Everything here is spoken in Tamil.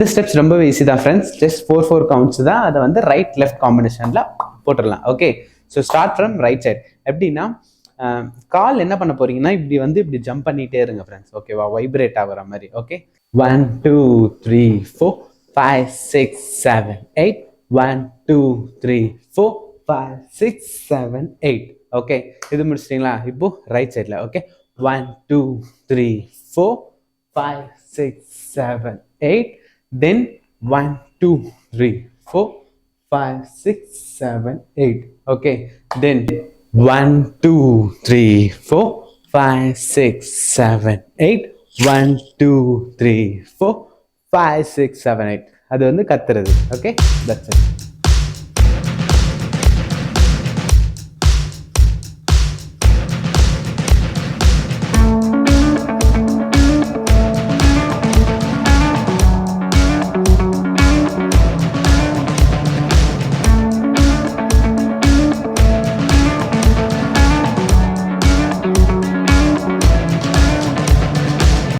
இந்த ஸ்டெப்ஸ் ரொம்பவே ஈஸி தான் ஃப்ரெண்ட்ஸ். ஜஸ்ட் 4 கவுண்ட்ஸ் தான். அதை வந்து ரைட் லெஃப்ட் காம்பினேஷனில் போட்டுடலாம். Okay, so start from right side. எப்படின்னா கால் என்ன பண்ண போறீங்கன்னா இப்படி ஜம்ப் பண்ணிட்டே இருங்க ஃப்ரெண்ட்ஸ். ஓகேவா, வைப்ரேட் ஆகிற மாதிரி. ஓகே, 1 2 3 4 5 6 7 8 1 2 3 4 5 6 7 8. ஓகே, இது முடிச்சிட்டிங்களா? இப்போ ரைட் சைடில். ஓகே, 1 2 3 4 5 6 7 8. தென் 1 2 3 4 5 6 7 8. ஓகே, தென் 1 2 3 4 5 6 7 8. 1 2 3 4 5 6 7 8. அது வந்து கத்துறது. Okay, that's it.